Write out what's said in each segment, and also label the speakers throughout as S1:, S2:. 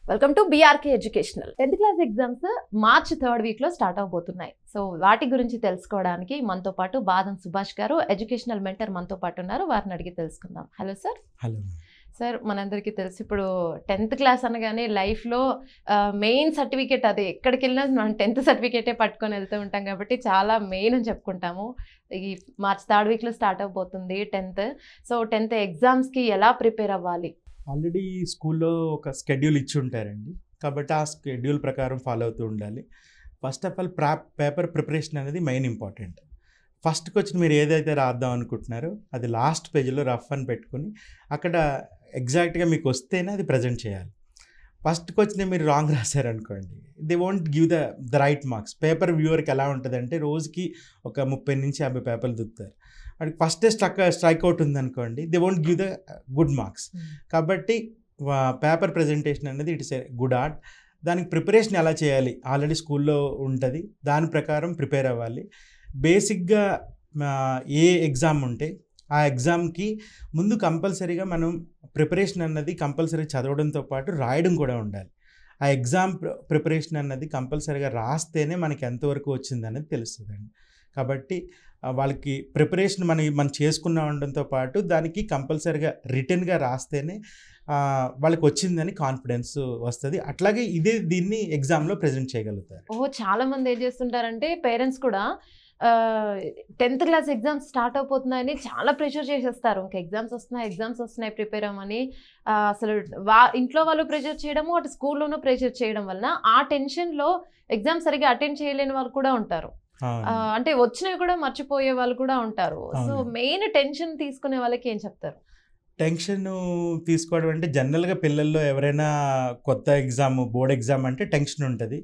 S1: Welcome to BRK educational. 10th class exams March 3rd వీక్లో start అవబోతున్నాయి. So వాటి గురించి తెలుసుకోవడానికి మనతో పాటు బాదం సుభాష్ గారు ఎడ్యుకేషనల్ మెంటర్ మనతో పాటు ఉన్నారు. వారిని అడిగి తెలుసుకుందాం. Hello sir.
S2: హలో
S1: సార్, మనందరికీ తెలుసు ఇప్పుడు 10th క్లాస్ అనగానే లైఫ్లో మెయిన్ సర్టిఫికేట్ అదే. ఎక్కడికి వెళ్ళినా మనం 10th సర్టిఫికేటే పట్టుకొని వెళ్తూ ఉంటాం కాబట్టి చాలా మెయిన్ అని చెప్పుకుంటాము. ఈ మార్చ్ 3rd వీక్లో స్టార్ట్ అవబోతుంది 10th. సో 10th ఎగ్జామ్స్కి ఎలా ప్రిపేర్ అవ్వాలి?
S2: ఆల్రెడీ స్కూల్లో ఒక స్కెడ్యూల్ ఇచ్చి ఉంటారండి, కాబట్టి ఆ స్కెడ్యూల్ ప్రకారం ఫాలో అవుతూ ఉండాలి. First of all paper preparation అనేది మెయిన్ ఇంపార్టెంట్. ఫస్ట్కి వచ్చి మీరు ఏదైతే రాద్దాం అనుకుంటున్నారో అది లాస్ట్ పేజీలో రఫ్ అని పెట్టుకుని అక్కడ ఎగ్జాక్ట్గా మీకు వస్తేనే అది ప్రజెంట్ చేయాలి. ఫస్ట్కి వచ్చిన మీరు రాంగ్ రాశారనుకోండి, they won't give the right marks. Paper వ్యూవర్కి ఎలా ఉంటుందంటే రోజుకి ఒక 30 నుంచి 50 పేపర్లు దిద్దుతారు. వాడికి ఫస్టే స్ట్రైక్అవుట్ ఉందనుకోండి, they won't give the good marks. కాబట్టి పేపర్ ప్రజెంటేషన్ అనేది ఇట్స్ ఏ గుడ్ ఆర్ట్. దానికి ప్రిపరేషన్ ఎలా చేయాలి ఆల్రెడీ స్కూల్లో ఉంటుంది, దాని ప్రకారం ప్రిపేర్ అవ్వాలి. బేసిక్గా ఏ ఎగ్జామ్ ఉంటే ఆ ఎగ్జామ్కి ముందు కంపల్సరీగా మనం ప్రిపరేషన్ అన్నది కంపల్సరీ చదవడంతో పాటు రాయడం కూడా ఉండాలి. ఆ ఎగ్జామ్ ప్రిపరేషన్ అన్నది కంపల్సరీగా రాస్తేనే మనకి ఎంతవరకు వచ్చింది అనేది తెలుస్తుందండి. కాబట్టి వాళ్ళకి ప్రిపరేషన్ మనం చేసుకున్న ఉండడంతో పాటు దానికి కంపల్సరీగా రిటర్న్గా రాస్తేనే వాళ్ళకి వచ్చిందని కాన్ఫిడెన్స్ వస్తుంది. అట్లాగే దీన్ని ఎగ్జామ్లో ప్రజెంట్ చేయగలుగుతారు.
S1: చాలా మంది ఏం చేస్తుంటారంటే పేరెంట్స్ కూడా 10th క్లాస్ ఎగ్జామ్స్ స్టార్ట్ అయిపోతున్నాయని చాలా ప్రెషర్ చేసేస్తారు. ఇంకా ఎగ్జామ్స్ వస్తున్నాయి ప్రిపేర్ అవ్వమని. అసలు ఇంట్లో వాళ్ళు ప్రెషర్ చేయడము, అటు స్కూల్లోనూ ప్రెషర్ చేయడం వలన ఆ టెన్షన్లో ఎగ్జామ్ సరిగా అటెండ్ చేయలేని వాళ్ళు కూడా ఉంటారు. అంటే వచ్చినవి కూడా మర్చిపోయే వాళ్ళు కూడా ఉంటారు. సో మెయిన్ టెన్షన్ తీసుకునే వాళ్ళకి ఏం చెప్తారు?
S2: టెన్షన్ తీసుకోవడం అంటే జనరల్గా పిల్లల్లో ఎవరైనా కొత్త ఎగ్జామ్, బోర్డ్ ఎగ్జామ్ అంటే టెన్షన్ ఉంటుంది.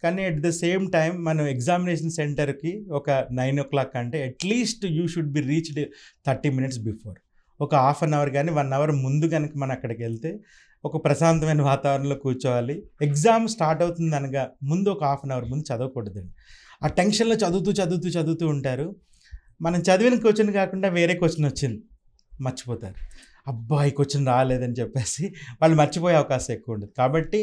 S2: కానీ అట్ ద సేమ్ టైం మనం ఎగ్జామినేషన్ సెంటర్కి ఒక 9 o'clock అంటే at least you should be reached 30 minutes before. ఒక హాఫ్ అన్ అవర్ కానీ 1 hour ముందు కనుక మనం అక్కడికి వెళ్తే ఒక ప్రశాంతమైన వాతావరణంలో కూర్చోవాలి. ఎగ్జామ్ స్టార్ట్ అవుతుంది అనగా ముందు ఒక హాఫ్ అన్ అవర్ ముందు చదవకూడదండి. ఆ టెన్షన్లో చదువుతూ ఉంటారు. మనం చదివిన క్వశ్చన్ కాకుండా వేరే క్వశ్చన్ వచ్చింది మర్చిపోతారు. అబ్బాయి క్వశ్చన్ రాలేదని చెప్పేసి వాళ్ళు మర్చిపోయే అవకాశం ఎక్కువ ఉండదు. కాబట్టి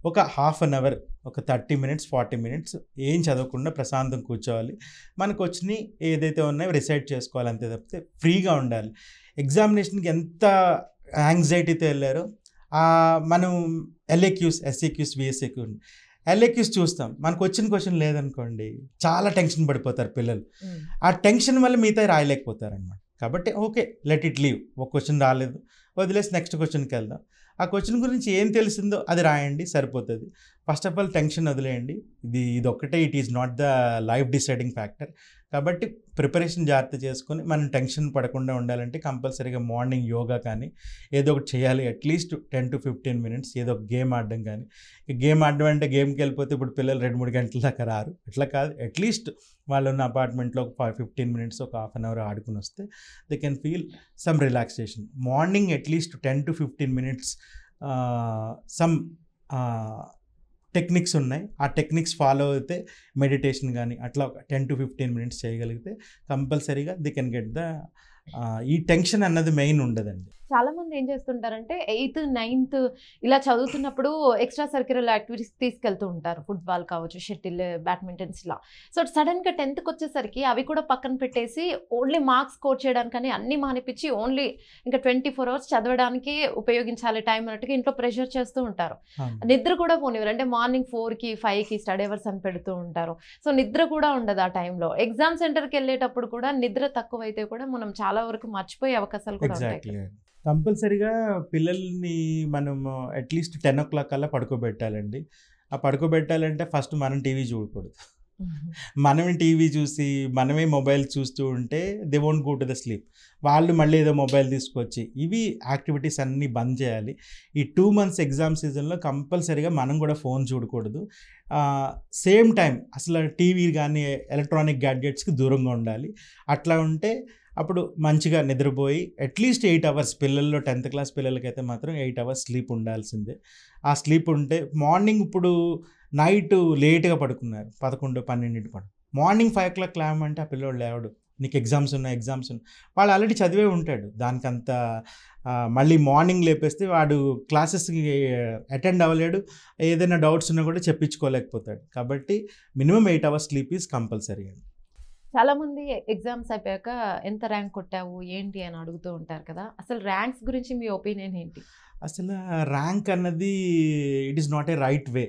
S2: ఒక హాఫ్ అన్ అవర్, ఒక 30 minutes 40 minutes ఏం చదవకుండా ప్రశాంతం కూర్చోవాలి. మనకు వచ్చినాయి ఏదైతే ఉన్నాయో రిసైడ్ చేసుకోవాలి, అంతే తప్పితే ఫ్రీగా ఉండాలి. ఎగ్జామినేషన్కి ఎంత యాంగ్జైటీతో వెళ్ళారో మనం ఎల్ఏక్యూస్, ఎస్ఏక్యూస్, విఎస్ఏక్యూ ఎల్ఏక్యూస్ చూస్తాం, మనకు వచ్చిన క్వశ్చన్ లేదనుకోండి చాలా టెన్షన్ పడిపోతారు పిల్లలు. ఆ టెన్షన్ వల్ల మిగతా రాయలేకపోతారు అనమాట. కాబట్టి ఓకే, లెట్ ఇట్ లీవ్. ఒక క్వశ్చన్ రాలేదు వదిలేసి నెక్స్ట్ క్వశ్చన్కి వెళ్దాం. ఆ క్వశ్చన్ గురించి ఏం తెలిసిందో అది రాయండి, సరిపోతుంది. ఫస్ట్ ఆఫ్ ఆల్ టెన్షన్ వదిలేయండి. ఇదొక్కటే, it is not the life deciding factor. కాబట్టి ప్రిపరేషన్ జాగ్రత్త చేసుకొని మనం టెన్షన్ పడకుండా ఉండాలంటే కంపల్సరీగా మార్నింగ్ యోగా కానీ ఏదో ఒకటి చేయాలి. అట్లీస్ట్ 10 to 15 minutes ఏదో ఒక గేమ్ ఆడడం కానీ. గేమ్ ఆడడం అంటే గేమ్కి వెళ్ళిపోతే ఇప్పుడు పిల్లలు 2-3 గంటల దాకా రారు. ఇట్లా కాదు, అట్లీస్ట్ వాళ్ళు ఉన్న అపార్ట్మెంట్లో ఒక 15 minutes, ఒక హాఫ్ అన్ అవర్ ఆడుకుని వస్తే they can feel some relaxation. Morning at least 10 to 15 minutes some techniques ఉన్నాయి, ఆ టెక్నిక్స్ ఫాలో అయితే మెడిటేషన్ కానీ అట్లా 10 to 15 minutes చేయగలిగితే కంపల్సరీగా దే కెన్ గెట్ ద ఈ టెన్షన్ అన్నది మెయిన్ ఉండదండి.
S1: చాలా మంది ఏం చేస్తుంటారంటే 8th 9th ఇలా చదువుతున్నప్పుడు ఎక్స్ట్రా సర్క్యులర్ యాక్టివిటీస్ తీసుకెళ్తూ ఉంటారు. ఫుట్బాల్ కావచ్చు, షటిల్, బ్యాడ్మింటన్స్ ఇలా. సో సడన్గా 10th వచ్చేసరికి అవి కూడా పక్కన పెట్టేసి ఓన్లీ మార్క్స్ స్కోర్ చేయడానికని అన్ని మానిపించి ఓన్లీ ఇంకా 24 hours చదవడానికి ఉపయోగించాలి టైం అన్నట్టుగా ఇంట్లో ప్రెషర్ చేస్తూ ఉంటారు. నిద్ర కూడా పోనివ్వరు. అంటే మార్నింగ్ 4కి 5కి స్టడీ అవర్స్ అని పెడుతూ ఉంటారు. సో నిద్ర కూడా ఉండదు ఆ టైంలో. ఎగ్జామ్ సెంటర్కి వెళ్ళేటప్పుడు కూడా నిద్ర తక్కువైతే కూడా మనం చాలా వరకు మర్చిపోయే అవకాశాలు కూడా ఉంటాయి.
S2: కంపల్సరీగా పిల్లల్ని మనం అట్లీస్ట్ 10 o'clock కల్లా పడుకోబెట్టాలండి. ఆ పడుకోబెట్టాలంటే ఫస్ట్ మనం టీవీ చూడకూడదు. మనమే టీవీ చూసి మనమే మొబైల్ చూస్తూ ఉంటే they won't go to the sleep. వాళ్ళు మళ్ళీ ఏదో మొబైల్ తీసుకొచ్చి ఇవి యాక్టివిటీస్ అన్నీ బంద్ చేయాలి. ఈ 2 months ఎగ్జామ్ సీజన్లో కంపల్సరీగా మనం కూడా ఫోన్ చూడకూడదు. సేమ్ టైం అసలు టీవీ కానీ ఎలక్ట్రానిక్ గ్యాడ్జెట్స్కి దూరంగా ఉండాలి. అట్లా ఉంటే అప్పుడు మంచిగా నిద్రపోయి అట్లీస్ట్ 8 hours, పిల్లల్లో 10th class పిల్లలకైతే మాత్రం 8 hours స్లీప్ ఉండాల్సిందే. ఆ స్లీప్ ఉంటే మార్నింగ్, ఇప్పుడు నైట్ లేట్గా పడుకున్నారు 11-12 మార్నింగ్ 5 o'clock లేవమంటే ఆ పిల్లోడు లేవడు. నీకు ఎగ్జామ్స్ ఉన్నాయి వాడు ఆల్రెడీ చదివే ఉంటాడు. దానికంత మళ్ళీ మార్నింగ్ లేపేస్తే వాడు క్లాసెస్కి అటెండ్ అవ్వలేడు, ఏదైనా డౌట్స్ ఉన్నా కూడా చెప్పించుకోలేకపోతాడు. కాబట్టి minimum 8 hours sleep is compulsory అండి.
S1: చాలా మంది ఎగ్జామ్స్ అయిపోయాక ఎంత ర్యాంక్ కొట్టావు ఏంటి అని అడుగుతూ ఉంటారు కదా, అసలు ర్యాంక్స్ గురించి మీ ఒపీనియన్ ఏంటి?
S2: అసలు ర్యాంక్ అన్నది it is not a right way.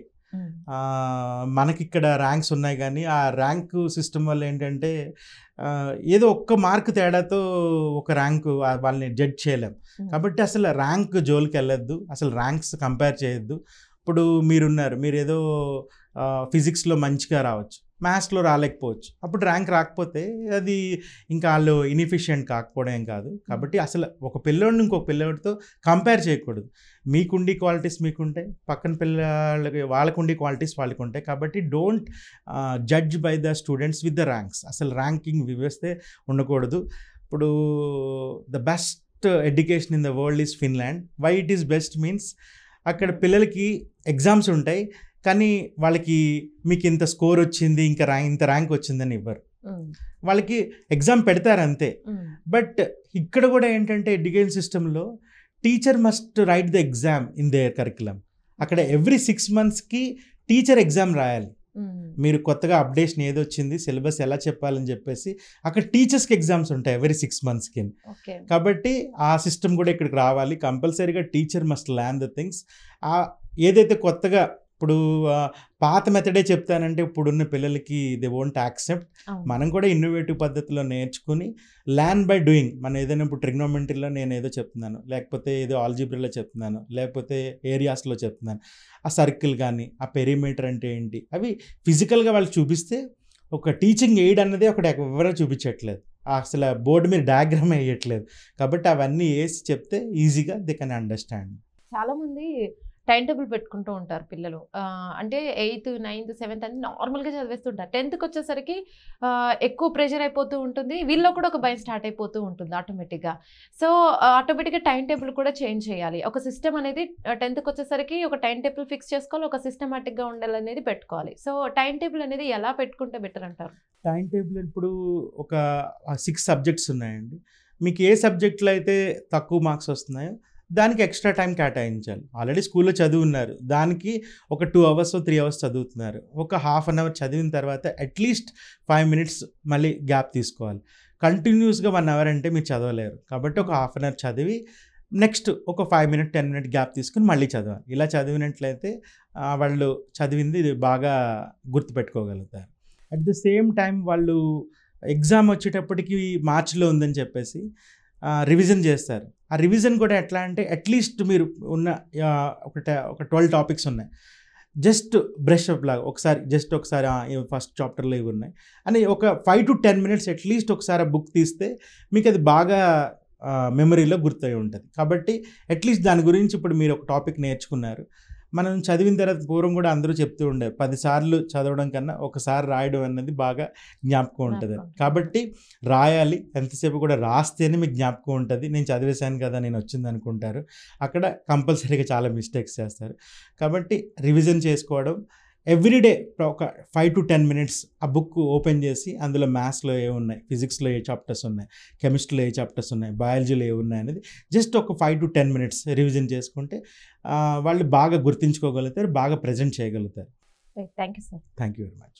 S2: మనకి ఇక్కడ ర్యాంక్స్ ఉన్నాయి కానీ ఆ ర్యాంక్ సిస్టమ్ వల్ల ఏంటంటే ఏదో ఒక్క మార్క్ తేడాతో ఒక ర్యాంకు వాళ్ళని జడ్జ్ చేయలేం. కాబట్టి అసలు ర్యాంక్ జోలికి వెళ్ళొద్దు, అసలు ర్యాంక్స్ కంపేర్ చేయొద్దు. ఇప్పుడు మీరు ఏదో ఫిజిక్స్లో మంచిగా రావచ్చు, మ్యాథ్స్లో రాలేకపోవచ్చు. అప్పుడు ర్యాంక్ రాకపోతే అది ఇంకా వాళ్ళు ఇన్ఎఫిషియెంట్ కాకపోవడం ఏం కాదు. కాబట్టి అసలు ఒక పిల్లోడిని ఇంకొక పిల్లోడితో కంపేర్ చేయకూడదు. మీకుండి క్వాలిటీస్ మీకుంటాయి, పక్కన పిల్లలకి వాళ్ళకుండి క్వాలిటీస్ వాళ్ళకు ఉంటాయి. కాబట్టి don't judge by the students with the ranks. అసలు ర్యాంకింగ్ వ్యవస్థే ఉండకూడదు. ఇప్పుడు the best education in the world is Finland. Why it is best means అక్కడ పిల్లలకి ఎగ్జామ్స్ ఉంటాయి కానీ వాళ్ళకి మీకు ఇంత స్కోర్ వచ్చింది ఇంత ర్యాంక్ వచ్చిందని ఇవ్వరు. వాళ్ళకి ఎగ్జామ్ పెడతారు అంతే. బట్ ఇక్కడ కూడా ఏంటంటే ఎడ్యుకేషన్ సిస్టంలో teacher must right the exam in there curriculum. అక్కడ ఎవ్రీ 6 monthsకి టీచర్ ఎగ్జామ్ రాయాలి. మీరు కొత్తగా అప్డేషన్ ఏది వచ్చింది, సిలబస్ ఎలా చెప్పాలని చెప్పేసి అక్కడ టీచర్స్కి ఎగ్జామ్స్ ఉంటాయి ఎవ్రీ 6 monthsకి. కాబట్టి ఆ సిస్టమ్ కూడా ఇక్కడికి రావాలి. కంపల్సరీగా teacher must learn the things. ఏదైతే కొత్తగా ఇప్పుడు పాత మెథడే చెప్తానంటే ఇప్పుడున్న పిల్లలకి దే వోంట్ యాక్సెప్ట్. మనం కూడా ఇన్నోవేటివ్ పద్ధతిలో నేర్చుకుని లర్న్ బై డూయింగ్. మనం ఏదైనా ఇప్పుడు ట్రిగ్నోమెంట్రీలో నేను ఏదో చెప్తున్నాను, లేకపోతే ఏదో ఆల్జీబ్రాలో చెప్తున్నాను, లేకపోతే ఏరియాస్లో చెప్తున్నాను, ఆ సర్కిల్ కానీ ఆ పెరిమీటర్ అంటే ఏంటి అవి ఫిజికల్గా వాళ్ళకి చూపిస్తే ఒక టీచింగ్ ఎయిడ్ అన్నది ఒకటి ఎవరో చూపించట్లేదు. అసలు బోర్డు మీద డయాగ్రామ్ వేయట్లేదు. కాబట్టి అవన్నీ వేసి చెప్తే ఈజీగా దే కెన్ అండర్స్టాండ్.
S1: చాలామంది టైం టేబుల్ పెట్టుకుంటూ ఉంటారు పిల్లలు. అంటే 8th 9th 7th అని నార్మల్గా చదివేస్తుంటారు. 10th వచ్చేసరికి ఎక్కువ ప్రెషర్ అయిపోతూ ఉంటుంది. వీళ్ళలో కూడా ఒక భయం స్టార్ట్ అయిపోతూ ఉంటుంది ఆటోమేటిక్గా. సో ఆటోమేటిక్గా టైం టేబుల్ కూడా చేంజ్ చేయాలి. ఒక సిస్టమ్ అనేది 10th వచ్చేసరికి ఒక టైం టేబుల్ ఫిక్స్ చేసుకోవాలి, ఒక సిస్టమాటిక్గా ఉండాలనేది పెట్టుకోవాలి. సో టైం టేబుల్ అనేది ఎలా పెట్టుకుంటే బెటర్ అంటారు?
S2: టైం టేబుల్ ఇప్పుడు ఒక 6 subjects ఉన్నాయండి. మీకు ఏ సబ్జెక్ట్లో అయితే తక్కువ మార్క్స్ వస్తున్నాయో దానికి ఎక్స్ట్రా టైం కేటాయించాలి. ఆల్రెడీ స్కూల్లో చదువున్నారు, దానికి ఒక 2 hours 3 hours చదువుతున్నారు. ఒక 1/2 hour చదివిన తర్వాత అట్లీస్ట్ 5 minutes మళ్ళీ గ్యాప్ తీసుకోవాలి. కంటిన్యూస్గా 1 hour అంటే మీరు చదవలేరు. కాబట్టి ఒక 1/2 hour చదివి నెక్స్ట్ ఒక 5 minutes 10 minutes గ్యాప్ తీసుకుని మళ్ళీ చదవాలి. ఇలా చదివినట్లయితే వాళ్ళు చదివింది బాగా గుర్తుపెట్టుకోగలుగుతారు. అట్ ద సేమ్ టైం వాళ్ళు ఎగ్జామ్ వచ్చేటప్పటికి మార్చిలో ఉందని చెప్పేసి రివిజన్ చేస్తారు. ఆ రివిజన్ కూడా ఎట్లా అంటే అట్లీస్ట్ మీరు ఉన్న ఒక 12 topics ఉన్నాయి, జస్ట్ బ్రష్ అప్ లాగా ఒకసారి ఫస్ట్ చాప్టర్లో ఇవి ఉన్నాయి అని ఒక 5 to 10 minutes అట్లీస్ట్ ఒకసారి ఆ బుక్ తీస్తే మీకు అది బాగా మెమరీలో గుర్తయి ఉంటుంది. కాబట్టి అట్లీస్ట్ దాని గురించి ఇప్పుడు మీరు ఒక టాపిక్ నేర్చుకున్నారు, మనం చదివిన తర్వాత పూర్వం కూడా అందరూ చెప్తూ ఉండే 10 సార్లు చదవడం కన్నా ఒకసారి రాయడం అన్నది బాగా జ్ఞాపకం ఉంటుంది. కాబట్టి రాయాలి, ఎంతసేపు కూడా రాస్తేనే మీకు జ్ఞాపకం ఉంటుంది. నేను చదివేశాను కదా నేను వచ్చింది అనుకుంటారు, అక్కడ కంపల్సరీగా చాలా మిస్టేక్స్ చేస్తారు. కాబట్టి రివిజన్ చేసుకోవడం ఎవ్రీడే ఒక 5 to 10 minutes ఆ బుక్ ఓపెన్ చేసి అందులో మ్యాథ్స్లో ఏ ఉన్నాయి, ఫిజిక్స్లో ఏ చాప్టర్స్ ఉన్నాయి, కెమిస్ట్రీలో ఏ చాప్టర్స్ ఉన్నాయి, బయాలజీలో ఏ ఉన్నాయి అనేది జస్ట్ ఒక 5 to 10 minutes రివిజన్ చేసుకుంటే వాళ్ళు బాగా గుర్తుంచుకోగలుగుతారు, బాగా ప్రజెంట్ చేయగలుగుతారు.
S1: Thank you sir.
S2: Thank you very much.